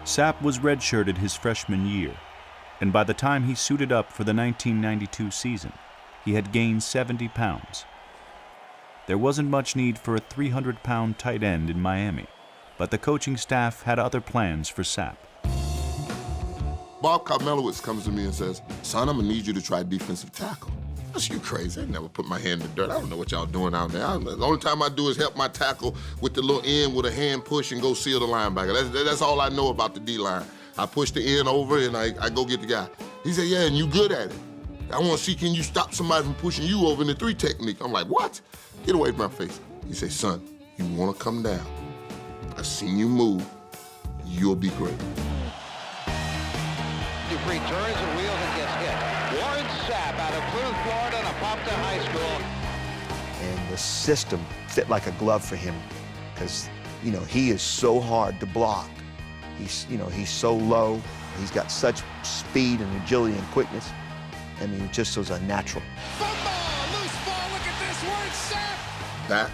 Sapp was redshirted his freshman year, and by the time he suited up for the 1992 season, he had gained 70 pounds. There wasn't much need for a 300-pound tight end in Miami, but the coaching staff had other plans for Sapp. Bob Karmelowitz comes to me and says, "Son, I'm gonna need you to try defensive tackle." That's you crazy. I never put my hand in the dirt. I don't know what y'all doing out there. The only time I do is help my tackle with the little end with a hand push and go seal the linebacker. That's all I know about the D-line. I push the end over and I go get the guy. He said, "Yeah, and you good at it. I want to see, can you stop somebody from pushing you over in the 3 technique?" I'm like, "What? Get away from my face." He said, "Son, you want to come down. I've seen you move. You'll be great." Dupree turns and wheels and gets hit. Warren Sapp out of Blue, Florida, and a pop to high school. And the system fit like a glove for him because, you know, he is so hard to block. He's so low. He's got such speed and agility and quickness. I mean, it just was a natural. Football, loose ball, look at this, Warren Sapp. That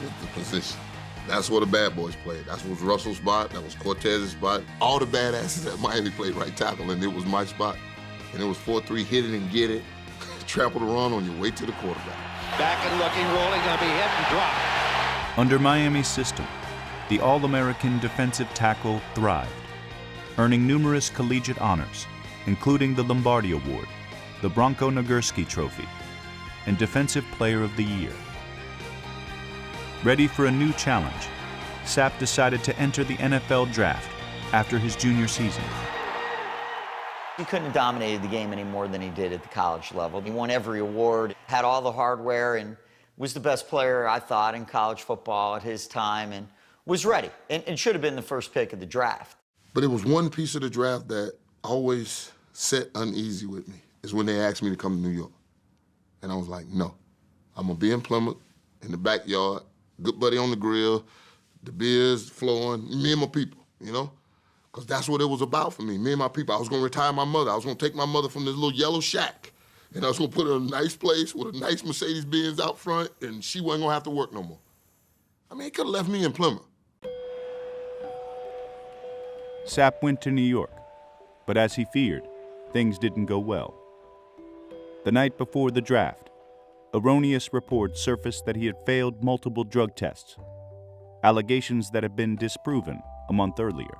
was the position. That's where the bad boys played. That was Russell's spot. That was Cortez's spot. All the badasses at Miami played right tackle, and it was my spot. And it was 4-3, hit it and get it. Trample the run on your way to the quarterback. Back and looking, rolling, gonna be hit and dropped. Under Miami's system, the All-American defensive tackle thrived, earning numerous collegiate honors, including the Lombardi Award, the Bronco Nagurski Trophy, and Defensive Player of the Year. Ready for a new challenge, Sapp decided to enter the NFL draft after his junior season. He couldn't have dominated the game any more than he did at the college level. He won every award, had all the hardware, and was the best player, I thought, in college football at his time, and was ready, and should have been the first pick of the draft. But it was one piece of the draft that always set uneasy with me, is when they asked me to come to New York. And I was like, no, I'm gonna be in Plymouth, in the backyard, good buddy on the grill, the beers flowing, me and my people, you know? Because that's what it was about for me and my people. I was gonna retire my mother. I was gonna take my mother from this little yellow shack, and I was gonna put her in a nice place with a nice Mercedes-Benz out front, and she wasn't gonna have to work no more. I mean, it could have left me in Plymouth. Sapp went to New York, but as he feared, things didn't go well. The night before the draft, erroneous reports surfaced that he had failed multiple drug tests, allegations that had been disproven a month earlier.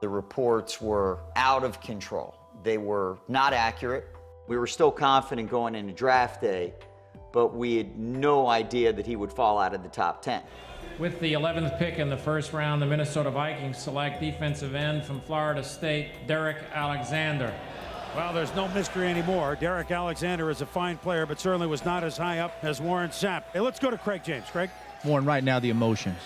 The reports were out of control. They were not accurate. We were still confident going into draft day, but we had no idea that he would fall out of the top 10. With the 11th pick in the first round, the Minnesota Vikings select defensive end from Florida State, Derek Alexander. Well, there's no mystery anymore. Derek Alexander is a fine player, but certainly was not as high up as Warren Sapp. Hey, let's go to Craig James. Craig? Warren, right now, the emotions.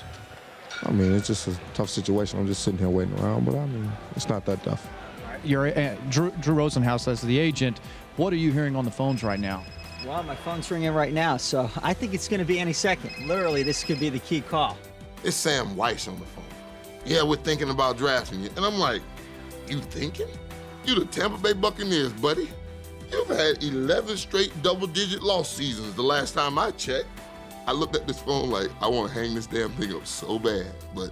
I mean, it's just a tough situation. I'm just sitting here waiting around, but I mean, it's not that tough. You're Drew Rosenhaus as the agent. What are you hearing on the phones right now? Well, my phone's ringing right now, so I think it's going to be any second. Literally, this could be the key call. It's Sam Weiss on the phone. "Yeah, we're thinking about drafting you." And I'm like, "You thinking? You the Tampa Bay Buccaneers, buddy. You've had 11 straight double-digit loss seasons the last time I checked." I looked at this phone like, I want to hang this damn thing up so bad, but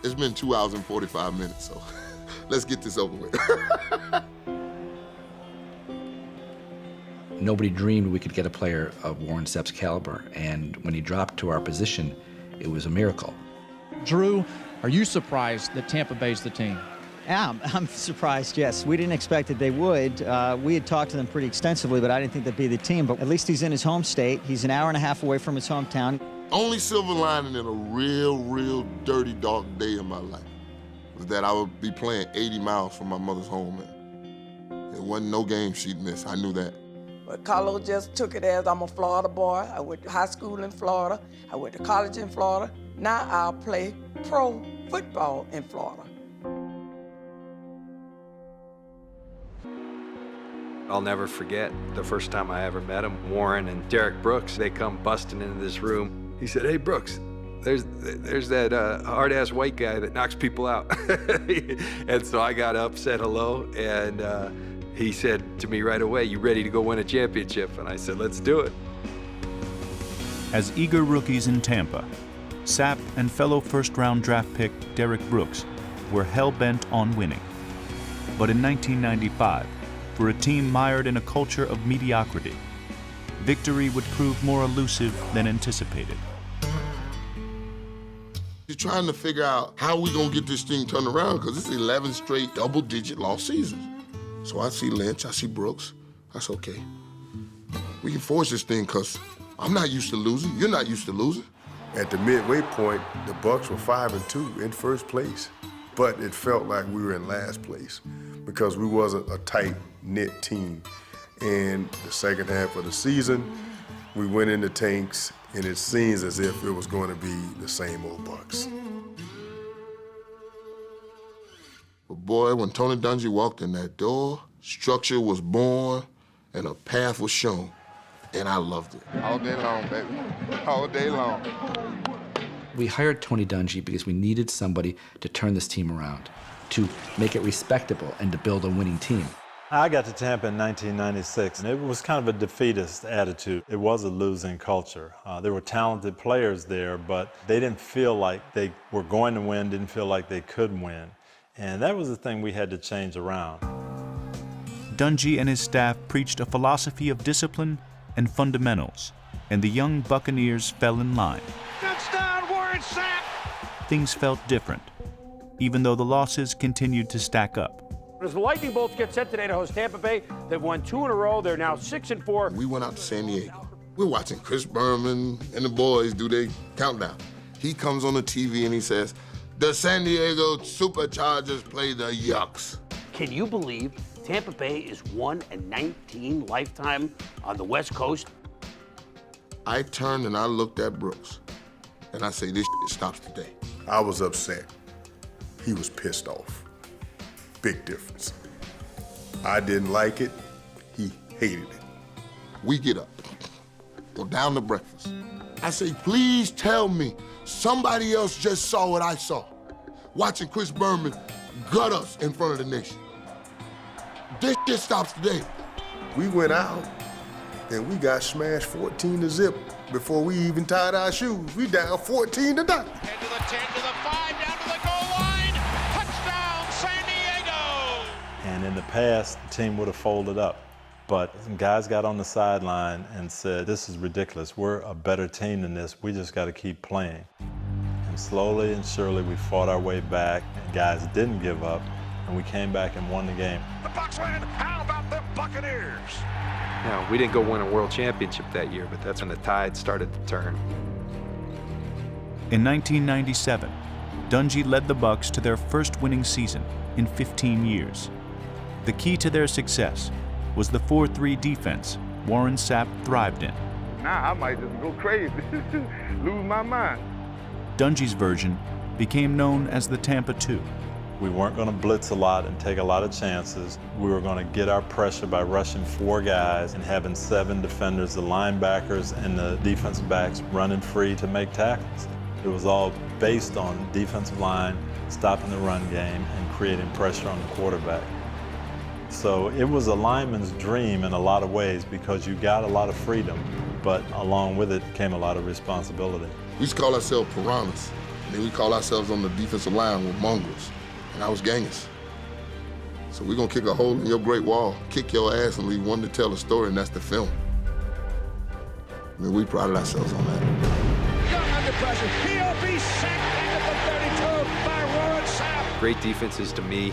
it's been 2 hours and 45 minutes, so let's get this over with. Nobody dreamed we could get a player of Warren Sapp's caliber, and when he dropped to our position, it was a miracle. Drew, are you surprised that Tampa Bay's the team? Yeah, I'm surprised, yes. We didn't expect that they would. We had talked to them pretty extensively, but I didn't think they'd be the team. But at least he's in his home state. He's an hour and a half away from his hometown. Only silver lining in a real dirty, dark day in my life was that I would be playing 80 miles from my mother's home. And there wasn't no game she'd miss. I knew that. But Carlos just took it as I'm a Florida boy. I went to high school in Florida. I went to college in Florida. Now I'll play pro football in Florida. I'll never forget the first time I ever met him. Warren and Derek Brooks, they come busting into this room. He said, "Hey, Brooks, there's that hard-ass white guy that knocks people out." And so I got up, said hello, and he said to me right away, "You ready to go win a championship?" And I said, "Let's do it." As eager rookies in Tampa, Sapp and fellow first-round draft pick Derek Brooks were hell-bent on winning. But in 1995, for a team mired in a culture of mediocrity, victory would prove more elusive than anticipated. You're trying to figure out how we gonna get this thing turned around, because it's 11 straight double-digit loss seasons. So I see Lynch, I see Brooks. That's okay. We can force this thing, because I'm not used to losing. You're not used to losing. At the midway point, the Bucks were 5-2 in first place, but it felt like we were in last place because we wasn't a tight-knit team. And the second half of the season, we went in the tanks, and it seems as if it was going to be the same old Bucks. But boy, when Tony Dungy walked in that door, structure was born and a path was shown. And I loved it. All day long, baby. All day long. We hired Tony Dungy because we needed somebody to turn this team around, to make it respectable and to build a winning team. I got to Tampa in 1996, and it was kind of a defeatist attitude. It was a losing culture. There were talented players there, but they didn't feel like they were going to win, didn't feel like they could win. And that was the thing we had to change around. Dungy and his staff preached a philosophy of discipline and fundamentals, and the young Buccaneers fell in line. Touchdown, Warren Sapp! Things felt different, even though the losses continued to stack up. As the Lightning Bolts get set today to host Tampa Bay, they've won 2 in a row. They're now 6-4. We went out to San Diego. We're watching Chris Berman and the boys do their countdown. He comes on the TV and he says, the San Diego Superchargers play the Yucks. Can you believe Tampa Bay is 1-19 lifetime on the West Coast? I turned and I looked at Brooks, and I say, this shit stops today. I was upset. He was pissed off. Big difference. I didn't like it. He hated it. We get up, go down to breakfast. I say, please tell me somebody else just saw what I saw, watching Chris Berman gut us in front of the nation. This shit stops today. We went out and we got smashed 14-0 before we even tied our shoes. We down 14-0. 10 to the 10 to the 5, down to the goal line. Touchdown, San Diego! And in the past, the team would have folded up. But some guys got on the sideline and said, this is ridiculous. We're a better team than this. We just got to keep playing. And slowly and surely, we fought our way back, and guys didn't give up, and we came back and won the game. The Bucs win. How about the Buccaneers? Now, we didn't go win a world championship that year, but that's when the tide started to turn. In 1997, Dungy led the Bucs to their first winning season in 15 years. The key to their success was the 4-3 defense Warren Sapp thrived in. Now I might just go crazy, lose my mind. Dungy's version became known as the Tampa 2. We weren't going to blitz a lot and take a lot of chances. We were going to get our pressure by rushing 4 guys and having 7 defenders, the linebackers and the defensive backs running free to make tackles. It was all based on defensive line, stopping the run game, and creating pressure on the quarterback. So it was a lineman's dream in a lot of ways because you got a lot of freedom, but along with it came a lot of responsibility. We used to call ourselves piranhas. And then we call ourselves on the defensive line with mongrels. And I was Genghis. So we're gonna kick a hole in your great wall, kick your ass and leave one to tell a story, and that's the film. I mean, we prided ourselves on that. Young under pressure. He'll be sacked into the 32 by Warren Sapp. Great defenses, to me,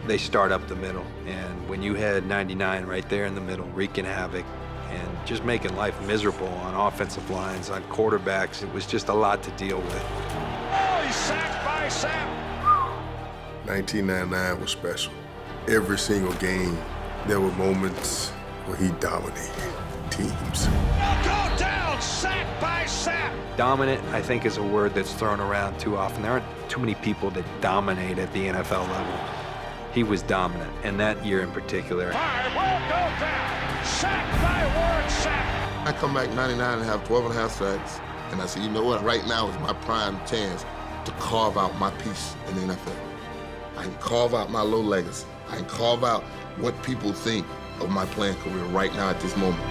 they start up the middle. And when you had 99 right there in the middle, wreaking havoc and just making life miserable on offensive lines, on quarterbacks, it was just a lot to deal with. Oh, he's sacked by Sapp. 1999 was special. Every single game, there were moments where he dominated teams. Go down, sacked by Sapp. Dominant, I think, is a word that's thrown around too often. There aren't too many people that dominate at the NFL level. He was dominant, and that year in particular. Fire will go down, sacked by Warren Sapp. I come back 99 and have 12 and a half sacks, and I say, you know what? Right now is my prime chance to carve out my piece in the NFL. I can carve out my low legacy. I can carve out what people think of my playing career right now at this moment.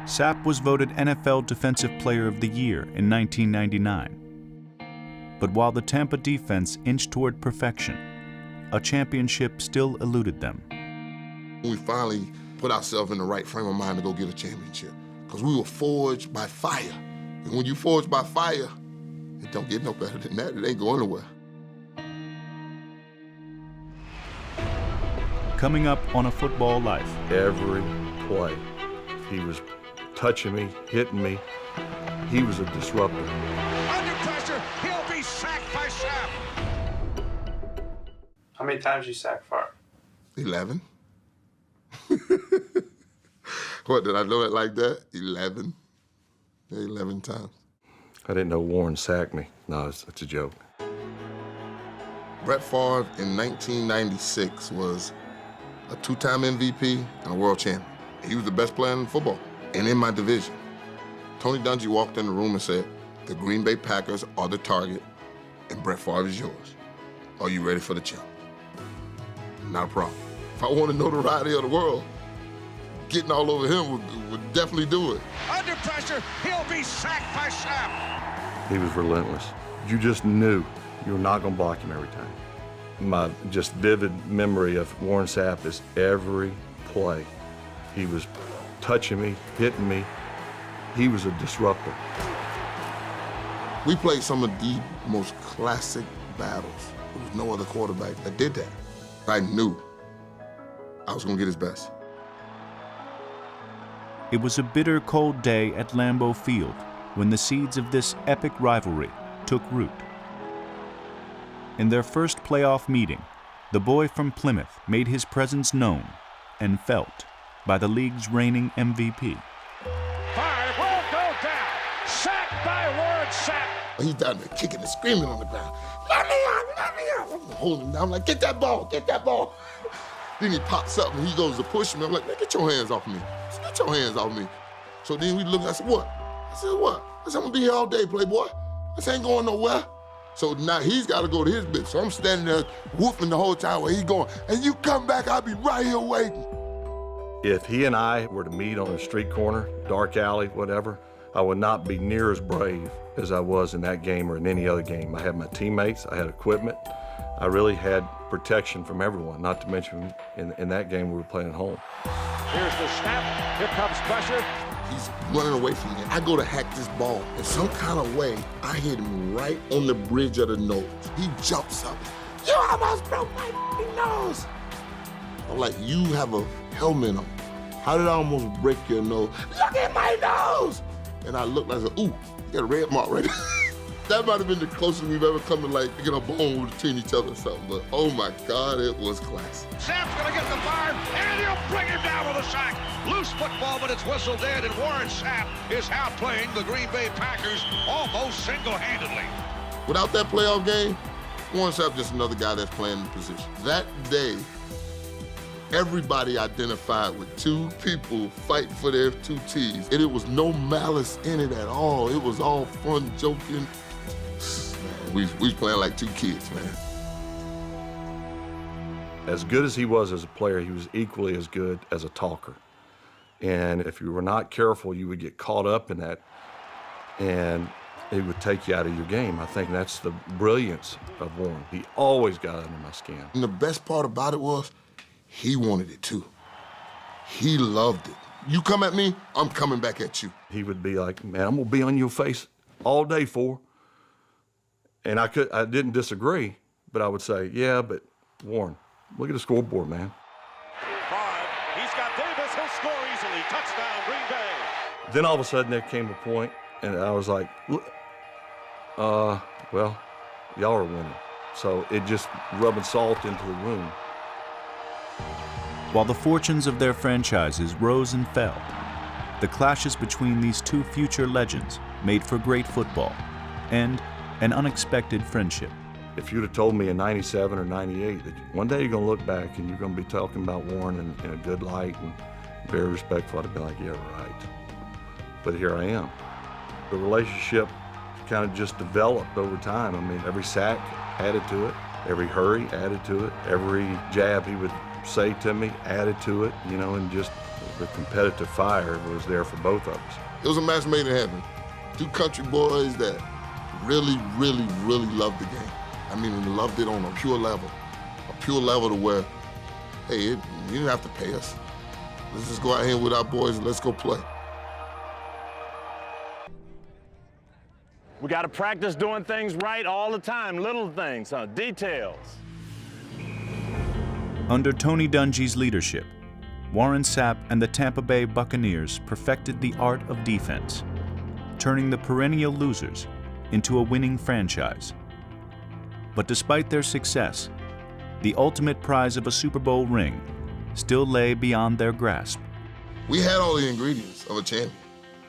Sapp was voted NFL Defensive Player of the Year in 1999. But while the Tampa defense inched toward perfection, a championship still eluded them. We finally put ourselves in the right frame of mind to go get a championship, because we were forged by fire. And when you forged by fire, it don't get no better than that. It ain't going nowhere. Coming up on A Football Life. Every play, he was touching me, hitting me. He was a disruptor. Under pressure, he'll be sacked by Sapp. How many times you sacked Favre? 11. What, did I know it like that? 11. 11 times. I didn't know Warren sacked me. No, it's a joke. Brett Favre in 1996 was a two-time MVP and a world champion. He was the best player in football and in my division. Tony Dungy walked in the room and said, "The Green Bay Packers are the target and Brett Favre is yours. Are you ready for the challenge?" Not a problem. If I wanted notoriety of the world, getting all over him would definitely do it. Under pressure, he'll be sacked by Sapp. He was relentless. You just knew you were not going to block him every time. My just vivid memory of Warren Sapp is every play. He was touching me, hitting me. He was a disruptor. We played some of the most classic battles. There was no other quarterback that did that. I knew I was going to get his best. It was a bitter, cold day at Lambeau Field when the seeds of this epic rivalry took root. In their first playoff meeting, the boy from Plymouth made his presence known and felt by the league's reigning MVP. Favre will go down. Sacked by Warren Sapp. He's down there kicking and screaming on the ground. Let me out, let me out. I'm holding him down. I'm like, get that ball, get that ball. Then he pops up and he goes to push me. I'm like, man, get your hands off me. Get your hands off me. So then we looked, I said, what? I said, what? I said, I'm gonna be here all day, playboy. I said, ain't going nowhere. So now he's gotta go to his bitch. So I'm standing there whooping the whole time where he's going, and you come back, I'll be right here waiting. If he and I were to meet on a street corner, dark alley, whatever, I would not be near as brave as I was in that game or in any other game. I had my teammates, I had equipment. I really had protection from everyone, not to mention in that game we were playing at home. Here's the snap, here comes pressure. He's running away from me. I go to hack this ball. In some kind of way, I hit him right on the bridge of the nose. He jumps up. You almost broke my nose. I'm like, you have a helmet on. How did I almost break your nose? Look at my nose! And I looked and I said, ooh, you got a red mark right there. That might have been the closest we've ever come to like picking a bone between each other or something, but oh my God, it was classic. Sapp's gonna get the Favre, and he'll bring him down with a sack. Loose football, but it's whistled in, and Warren Sapp is outplaying the Green Bay Packers almost single-handedly. Without that playoff game, Warren Sapp just another guy that's playing the position. That day, everybody identified with two people fighting for their two teams, and it was no malice in it at all. It was all fun, joking. Man, we was playing like two kids, man. As good as he was as a player, he was equally as good as a talker. And if you were not careful, you would get caught up in that, and it would take you out of your game. I think that's the brilliance of Warren. He always got under my skin. And the best part about it was, he wanted it too. He loved it. You come at me, I'm coming back at you. He would be like, man, I'm gonna be on your face all day for. And I didn't disagree, but I would say, yeah, but Warren, look at the scoreboard, man. Favre, he's got Davis, he'll score easily. Touchdown, Green Bay. Then all of a sudden there came a point, and I was like, well, y'all are winning. So it just rubbing salt into the wound. While the fortunes of their franchises rose and fell, the clashes between these two future legends made for great football and an unexpected friendship. If you'd have told me in 97 or 98 that one day you're going to look back and you're going to be talking about Warren in a good light and very respectful, I'd have been like, yeah, right. But here I am. The relationship kind of just developed over time. I mean, every sack added to it, every hurry added to it, every jab he would say to me added to it, you know, and just the competitive fire was there for both of us. It was a match made in heaven. Two country boys that really, really, really loved the game. I mean, we loved it on a pure level to where, hey, you didn't have to pay us. Let's just go out here with our boys and let's go play. We got to practice doing things right all the time, little things, details. Under Tony Dungy's leadership, Warren Sapp and the Tampa Bay Buccaneers perfected the art of defense, turning the perennial losers into a winning franchise. But despite their success, the ultimate prize of a Super Bowl ring still lay beyond their grasp. We had all the ingredients of a champion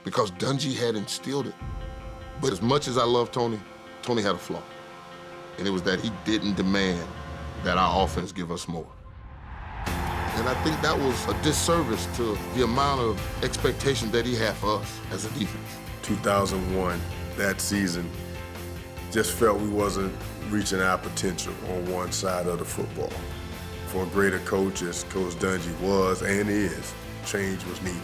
because Dungy had instilled it. But as much as I love Tony, Tony had a flaw. And it was that he didn't demand that our offense give us more. And I think that was a disservice to the amount of expectation that he had for us as a defense. 2001, that season, just felt we wasn't reaching our potential on one side of the football. For a greater coach, as Coach Dungy was and is, change was needed.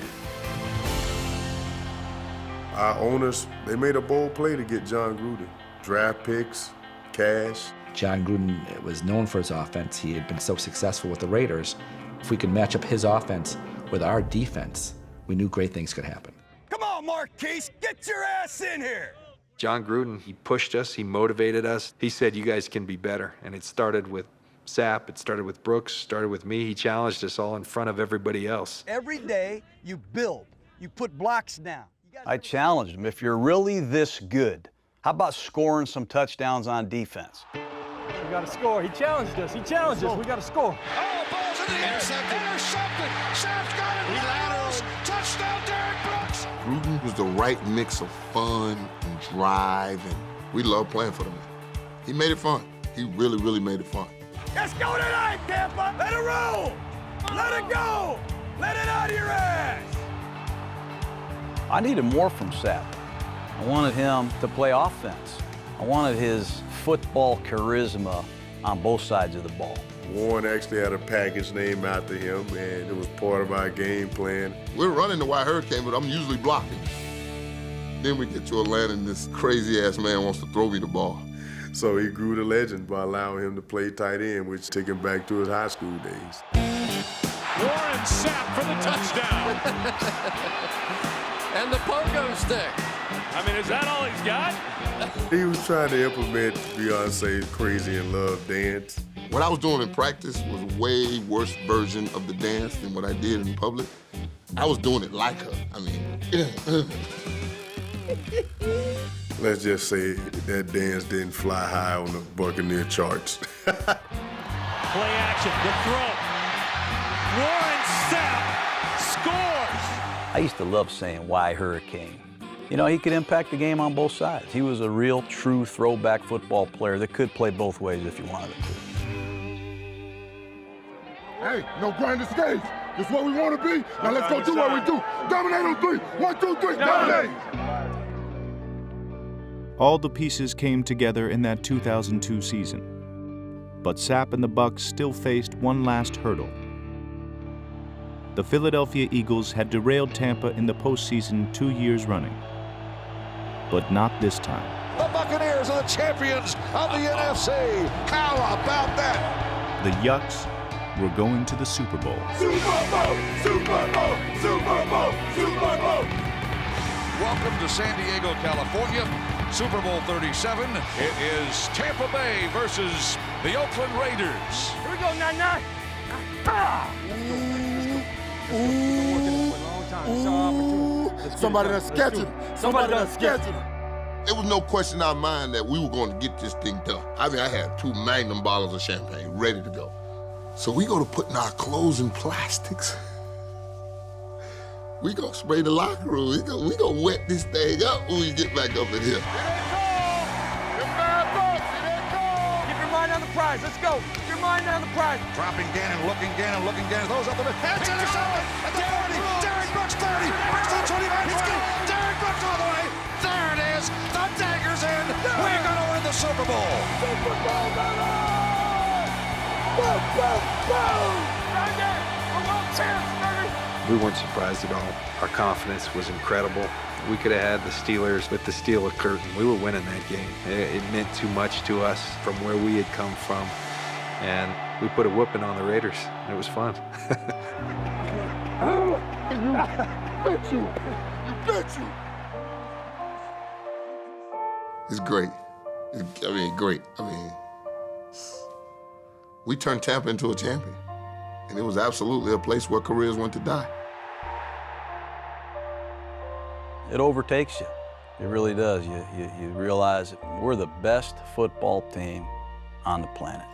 Our owners, they made a bold play to get Jon Gruden. Draft picks, cash. Jon Gruden was known for his offense. He had been so successful with the Raiders. If we could match up his offense with our defense, we knew great things could happen. Come on, Marquise, get your ass in here! Jon Gruden, he pushed us, he motivated us. He said, you guys can be better. And it started with Sapp, it started with Brooks, started with me. He challenged us all in front of everybody else. Every day, you build. You put blocks down. I challenged him, if you're really this good, how about scoring some touchdowns on defense? We got to score. He challenged us. He challenged us. We got to score. Oh, ball's in the air. Intercepted. Sapp's got it. He laterals. Touchdown, Derek Brooks. Gruden was the right mix of fun and drive, and we love playing for the man. He made it fun. He really, really made it fun. Let's go tonight, Tampa. Let it roll. Let it go. Let it out of your ass. I needed more from Sapp. I wanted him to play offense. I wanted his football charisma on both sides of the ball. Warren actually had a package named after him, and it was part of our game plan. We're running the White Hurricane, but I'm usually blocking. Then we get to Atlanta, and this crazy-ass man wants to throw me the ball. So he grew the legend by allowing him to play tight end, which took him back to his high school days. Warren Sapp for the touchdown. And the pogo stick. I mean, is that all he's got? He was trying to implement Beyonce's Crazy in Love dance. What I was doing in practice was a way worse version of the dance than what I did in public. I was doing it like her. I mean, let's just say that dance didn't fly high on the Buccaneer charts. Play action, the throw. Warren Sapp scores! I used to love saying, why Hurricane? You know, he could impact the game on both sides. He was a real, true throwback football player that could play both ways if he wanted to. hey, no grind escapes. This is what we want to be. Now let's go do what we do. Dominate on three. 1, 2, 3, dominate. All the pieces came together in that 2002 season. But Sapp and the Bucs still faced one last hurdle. The Philadelphia Eagles had derailed Tampa in the postseason 2 years running. But not this time. The Buccaneers are the champions of the NFC. How about that? The Yucks were going to the Super Bowl. Super Bowl! Super Bowl! Super Bowl! Super Bowl! Welcome to San Diego, California. Super Bowl 37. It is Tampa Bay versus the Oakland Raiders. Here we go, 9-9. Somebody done sketching. Somebody done sketching. There was no question in our mind that we were going to get this thing done. I mean, I had 2 Magnum bottles of champagne ready to go. So we go to putting our clothes in plastics. We gonna spray the locker room. We gonna wet this thing up when we get back up in here. Keep your mind on the prize. Let's go. Keep your mind on the prize. Dropping Gannon, looking Gannon. Those up the middle. It's intercepted at the 40. Derek Brooks 30. Brooks to the 25. He's good. Derek Brooks all the way. There it is. The dagger's in. We're gonna win the Super Bowl. Super Bowl, baby! Boom, boom, boom! Right there. A world champs, baby. We weren't surprised at all. Our confidence was incredible. We could have had the Steelers with the steel curtain. We were winning that game. It meant too much to us from where we had come from. And we put a whooping on the Raiders. It was fun. You bet you. It's great. Great. We turned Tampa into a champion. And it was absolutely a place where careers went to die. It overtakes you. It really does. You realize that we're the best football team on the planet.